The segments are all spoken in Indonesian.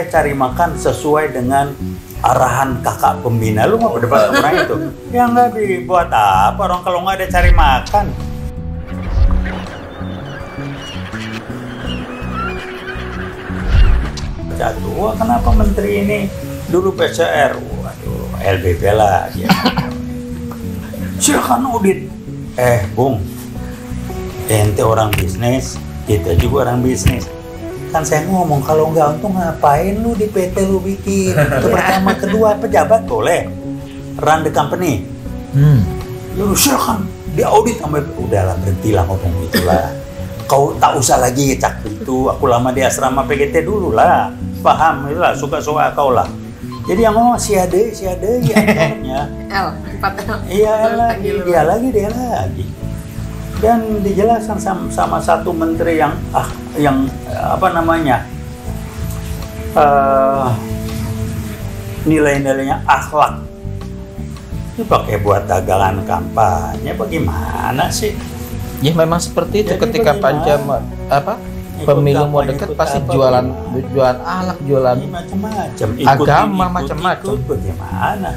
cari makan sesuai dengan arahan kakak pembina. Lu mau berdebat orang itu? Ya nggak dibuat apa orang kalau nggak ada cari makan. Jatuh, kenapa menteri ini dulu PCR? Waduh, LBP lah dia. Silakan audit. Bung, ente orang bisnis, kita juga orang bisnis. Kan saya ngomong kalau nggak untung ngapain lu di PT lu bikin. Itu pertama, kedua pejabat boleh run the company. Lu silakan diaudit sampai udahlah berhentilah ngomong itulah. Kau tak usah lagi cak itu. Aku lama di asrama PGT dulu lah. Paham itulah suka-suka kau lah. Jadi yang ngomong si ade ya akhirnya. Iya lagi dia lagi. Dan dijelaskan sama satu menteri yang nilai-nilainya akhlak itu pakai buat dagangan kampanye. Bagaimana sih? Ya memang seperti itu. Jadi ketika pemilu mau dekat pasti jualan akhlak, jualan macam-macam, agama, macam-macam. Bagaimana?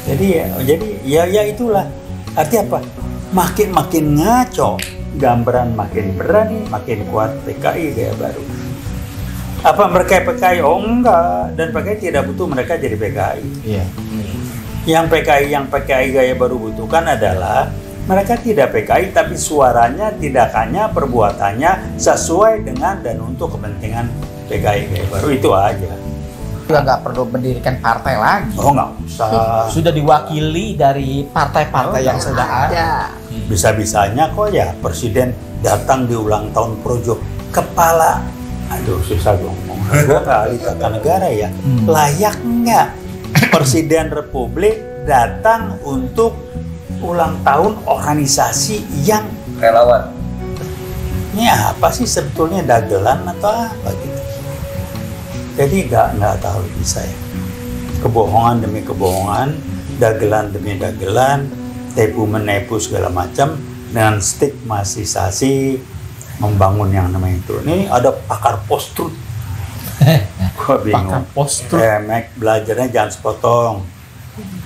Jadi ya itulah arti apa? Makin ngaco, gambaran makin berani, makin kuat PKI gaya baru. Apa mereka PKI? Oh enggak, dan PKI tidak butuh mereka jadi PKI. Iya. Yang PKI gaya baru butuhkan adalah mereka tidak PKI tapi suaranya, tindakannya, perbuatannya sesuai dengan dan untuk kepentingan PKI gaya baru, itu aja. Juga nggak perlu mendirikan partai lagi. Oh nggak usah. Sudah diwakili dari partai-partai yang sudah ada. Bisa-bisanya kok ya presiden datang di ulang tahun projo kepala. Aduh susah ngomong. Dua kali tata negara ya. Layak nggak presiden republik datang untuk ulang tahun organisasi yang relawan? Ini apa sih sebetulnya, dagelan atau apa gitu? Jadi nggak tahu bisa ya. Kebohongan demi kebohongan, dagelan demi dagelan, tipu menepu segala macam dengan stigmatisasi membangun yang namanya itu. Ini ada pakar post-truth. Gua bingung. Pakar post-truth. Belajarnya jangan sepotong.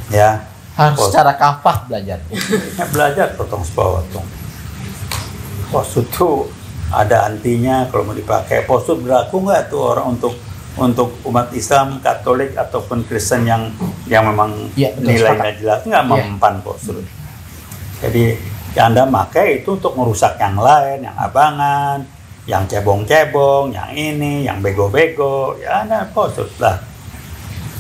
Ya. Harus secara kafah belajar. Belajar potong-sepotong. Post-truth itu ada antinya kalau mau dipakai. Post-truth berlaku nggak tuh orang untuk umat Islam, Katolik ataupun Kristen yang memang nilainya jelas, nggak mempan post-truth. Jadi Anda pakai itu untuk merusak yang lain, yang abangan, yang cebong-cebong, yang ini, yang bego-bego, ya Anda post-truth lah.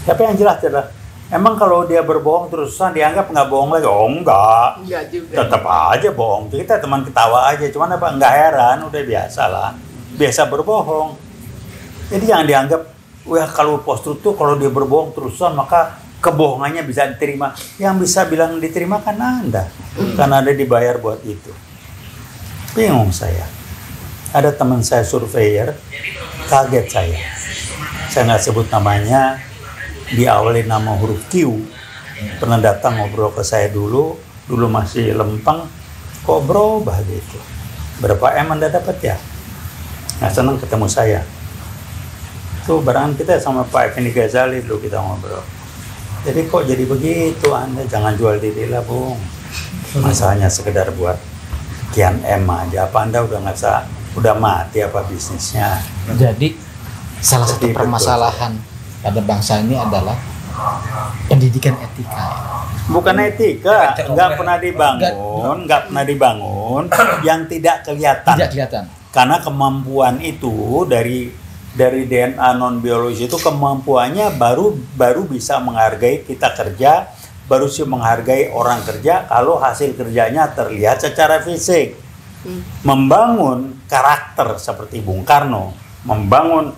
Tapi yang jelas adalah, emang kalau dia berbohong terusan dianggap nggak bohong lagi? Oh enggak juga. Tetap aja bohong. Kita teman ketawa aja, cuman apa? Nggak heran, udah biasa lah. Biasa berbohong. Jadi jangan dianggap, wah kalau post-truth tuh kalau dia berbohong terusan maka kebohongannya bisa diterima. Yang bisa bilang diterima kan Anda. Karena Anda dibayar buat itu. Bingung saya. Ada teman saya surveyor, kaget saya. Saya nggak sebut namanya, diawali nama huruf Q. Pernah datang ngobrol ke saya dulu masih lempeng. Kok berubah gitu? Berapa Anda dapat ya? Nggak senang ketemu saya. Tuh barang kita sama Pak Effendi Ghazali dulu kita ngobrol. Jadi kok jadi begitu Anda? Jangan jual diri lah Bung. Masalahnya sekedar buat sekian M aja. Apa Anda udah mati apa bisnisnya? Jadi salah satu permasalahan pada bangsa ini adalah pendidikan etika. Bukan etika, nggak pernah dibangun yang tidak kelihatan. Tidak kelihatan. Karena kemampuan itu dari DNA non biologis itu kemampuannya baru bisa menghargai kita kerja, baru sih menghargai orang kerja kalau hasil kerjanya terlihat secara fisik. Membangun karakter seperti Bung Karno, membangun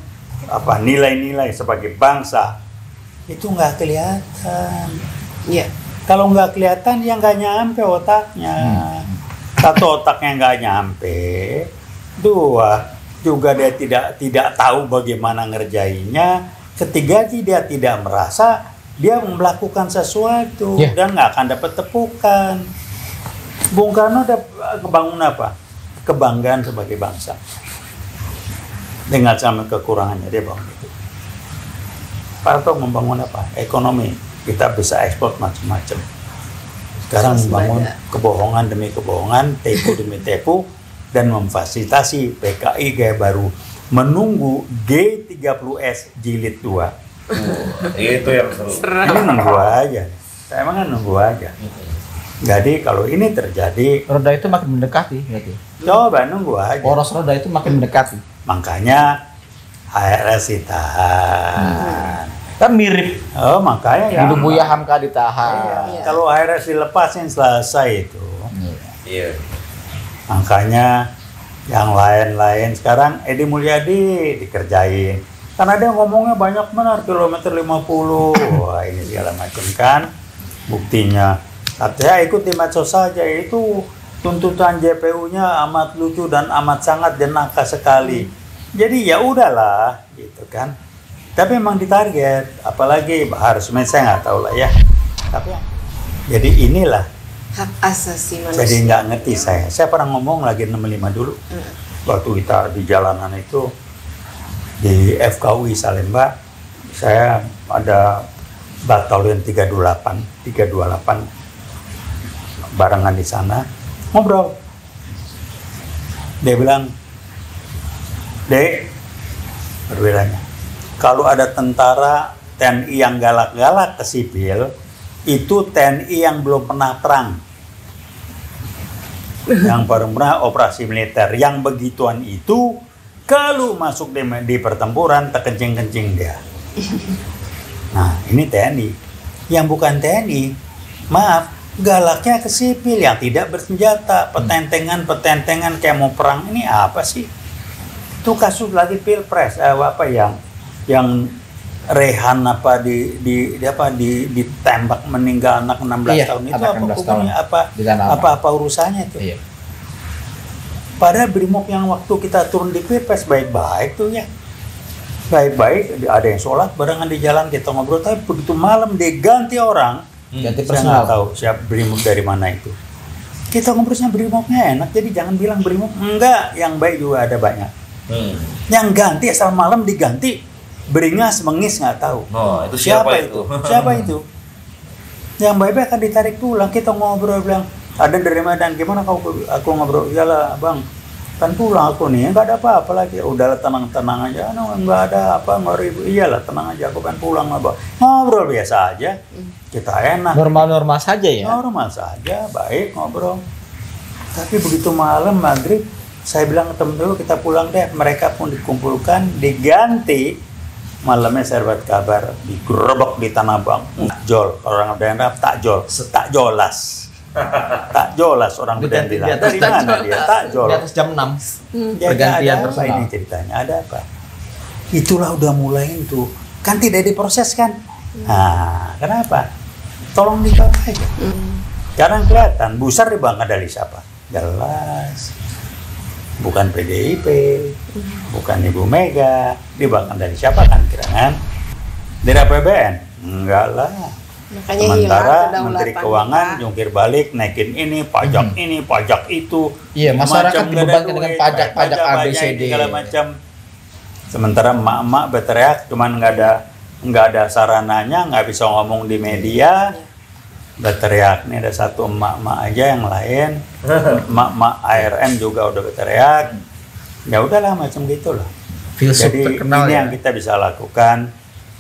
nilai-nilai sebagai bangsa itu nggak kelihatan. Iya. Kalau nggak kelihatan ya nggak nyampe otaknya. Satu, otaknya nggak nyampe. Dua, juga dia tidak tahu bagaimana ngerjainnya. Ketiga, dia tidak merasa dia melakukan sesuatu dan nggak akan dapat tepukan. Bung Karno udah kebangun apa? Kebanggaan sebagai bangsa. Dengan sama kekurangannya dia bangun itu. Atau membangun apa? Ekonomi. Kita bisa ekspor macam-macam. Sekarang membangun kebohongan demi kebohongan, tipu demi tipu, dan memfasilitasi PKI gaya baru menunggu G30S jilid 2. Itu yang seru. Ini nunggu aja. Saya emang nunggu aja. Jadi kalau ini terjadi, Roda itu makin mendekati berarti. coba nunggu aja. Poros roda itu makin mendekati. Makanya HRS ditahan. Kan mirip. Oh, makanya ya. Dulu Buya Hamka ditahan. Iya. Kalau HRS dilepasin selesai itu. Iya. Makanya yang lain-lain sekarang Edi Mulyadi dikerjain. Karena dia ngomongnya banyak benar, kilometer 50. Wah, ini segala macam kan. Buktinya. Saya ikut di medsos saja, itu tuntutan JPU-nya amat lucu dan amat sangat jenaka sekali. Jadi ya udahlah, gitu kan. Tapi memang ditarget, apalagi Bahar Smith saya nggak tahu lah ya. Tapi jadi inilah. Hak asasi manusia. Jadi nggak ngerti saya. Saya pernah ngomong lagi 65 dulu. Waktu kita di jalanan itu di FKUI Salemba, saya ada batalion 328 barengan di sana, ngobrol. Dia bilang, "Dek, perbedaannya, kalau ada tentara TNI yang galak-galak ke sipil, itu TNI yang belum pernah perang. Yang pernah operasi militer, yang begituan itu kalau masuk di pertempuran terkencing-kencing dia." Nah, ini TNI. Yang bukan TNI, maaf, galaknya ke sipil yang tidak bersenjata, petentengan kayak mau perang. Ini apa sih? Itu kasus lagi Pilpres, apa yang Rehan apa ditembak meninggal anak 16 Iya, tahun itu anak apa 16 hukumnya, tahun. apa urusannya itu? Iya. Padahal Brimob yang waktu kita turun di Pilpres baik-baik tuh ya. Baik-baik, ada yang sholat barengan di jalan, kita ngobrol, tapi begitu malam diganti orang, Ganti saya personal. nggak tahu siapa Brimob dari mana itu. Kita ngobrolnya Brimobnya enak, jadi jangan bilang Brimob enggak, yang baik juga ada banyak. Yang ganti asal malam diganti, beringas mengis nggak tahu. Oh, itu siapa itu? Siapa itu? Yang baik-baik akan ditarik pulang. Kita ngobrol bilang, ada dari Medan, gimana kau? Aku ngobrol, iyalah bang, kan pulang aku nih, nggak ada apa-apa lagi. Udahlah tenang aja, nggak ada apa, nggak ribut. Iyalah tenang aja, aku kan pulang abang. Ngobrol biasa aja, kita enak. Normal-normal saja ya. Normal saja, baik ngobrol. Tapi begitu malam maghrib, saya bilang ke temen dulu kita pulang deh. Mereka pun dikumpulkan, diganti. Malamnya saya dapat kabar digerobak di Tanah Abang. Takjol, orang daerah takjol, takjolas. Takjolas orang Medan bilang. Dari mana dia? Takjol. Di atas jam 6. Ya, Pergantian ada apa personal. ini ceritanya? Ada apa? Itulah udah mulai itu. Kan tidak diproses kan? Nah, kenapa? Tolong dikawal aja. Sekarang kelihatan, Busar dibangga dari siapa? Jelas. Bukan PDIP, bukan Ibu Mega. Dibangga dari siapa kan kira kan? Dari APBN? Enggak lah. Makanya Sementara hilang Menteri kedaulatan Keuangan kita. jungkir balik, naikin ini, pajak ini, pajak itu. Iya, masyarakat Macam nggak ada dibebankan dengan duit, pajak pajak ABCD. ini, segala macam. Sementara emak-emak berteriak, cuman nggak ada sarananya, nggak bisa ngomong di media. Berteriak, ini ada satu emak-emak aja, yang lain emak-emak ARM juga udah berteriak. Ya udahlah macam gitulah. Filsuf Jadi terkenal ini ya. yang kita bisa lakukan.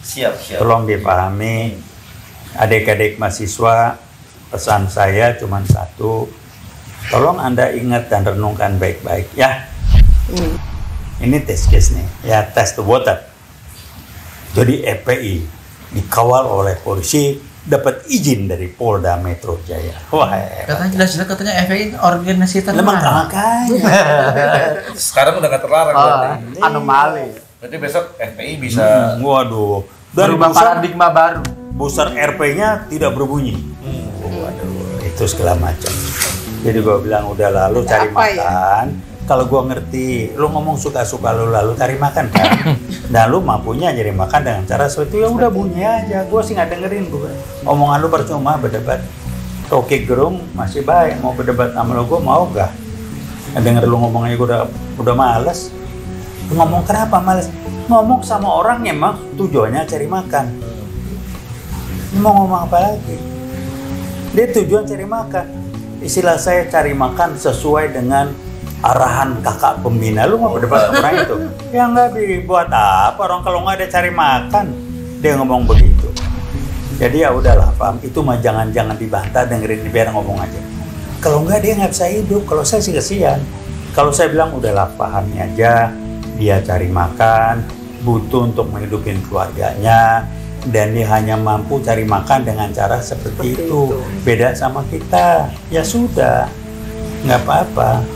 Siap. Tolong dipahami, adik-adik mahasiswa, pesan saya cuma satu, tolong Anda ingat dan renungkan baik-baik ya. Ini test case nih, ya test the water. Jadi FPI dikawal oleh polisi, dapat izin dari Polda Metro Jaya. Wah, Katanya jelas-jelas katanya FPI organisasi lemah terlarang. makanya. Sekarang udah nggak terlarang berarti. Anomali. Berarti besok FPI bisa. Waduh, dan Berubah paradigma baru. Busar RP-nya tidak berbunyi. Waduh, itu segala macam. Jadi gua bilang udah lalu Ada cari apa ya? makan. Kalau gua ngerti, lu ngomong suka-suka lu lalu cari makan kan. Dan lu mampunya nyari makan dengan cara seperti itu, ya udah bunyi aja. Gua sih nggak dengerin gua. Omongan lu percuma berdebat. Rocky Gerung masih baik mau berdebat sama lu, gua mau gak? Denger lu ngomongnya gua udah males. Lu ngomong kenapa males? ngomong sama orang yang emang tujuannya cari makan. Mau ngomong apa lagi? Dia tujuan cari makan. Istilah saya cari makan sesuai dengan arahan kakak pembina. Lu mau berdebat sama orang itu? Ya nggak dibuat apa orang kalau nggak ada cari makan. Dia ngomong begitu. Jadi ya udahlah, paham. Itu mah jangan dibantah, dengerin biar ngomong aja. Kalau nggak dia nggak bisa hidup. Kalau saya sih kesian. Kalau saya bilang udahlah, pahami aja. Dia cari makan, butuh untuk menghidupin keluarganya, dan dia hanya mampu cari makan dengan cara seperti itu. Beda sama kita. Ya sudah, nggak apa-apa.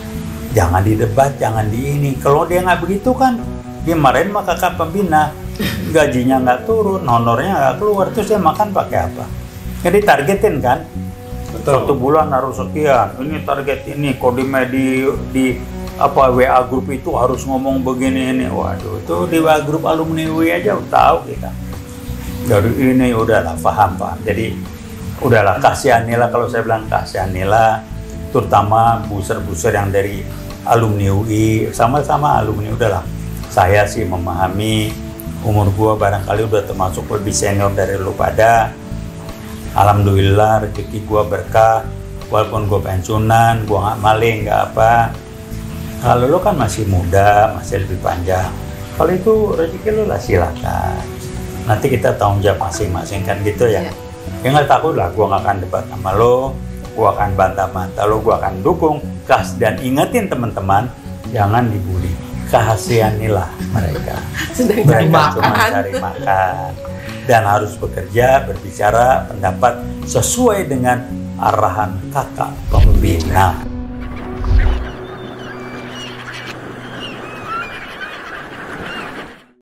Jangan didebat, jangan di ini. Kalau dia nggak begitu kan, dia marahin sama kakak pembina, gajinya nggak turun, honornya nggak keluar, terus dia makan pakai apa? Jadi targetin kan, satu bulan harus sekian. Ini target ini, kodimnya di apa WA grup itu harus ngomong begini ini. Waduh, itu di WA grup alumni UI aja udah tahu kita. Dari ini udahlah paham. Jadi udahlah, kasihanilah, kalau saya bilang kasihanilah, terutama buser-buser yang dari alumni UI, sama-sama alumni. Udahlah, saya sih memahami, umur gua barangkali udah termasuk lebih senior dari lu pada. Alhamdulillah rezeki gua berkah, walaupun gua pensiunan, gua nggak maling, nggak apa. Kalau lu kan masih muda, masih lebih panjang, kalau itu rezeki lu lah, silakan. Nanti kita tanggung jawab masing-masing kan gitu ya. Ya nggak takut lah, gua nggak akan debat sama lo, gua akan bantah-bantah lo, gua akan dukung. Dan ingetin teman-teman, jangan dibully. Kasihanilah mereka. Mereka cuma cari makan dan harus bekerja, berbicara pendapat sesuai dengan arahan kakak pembina.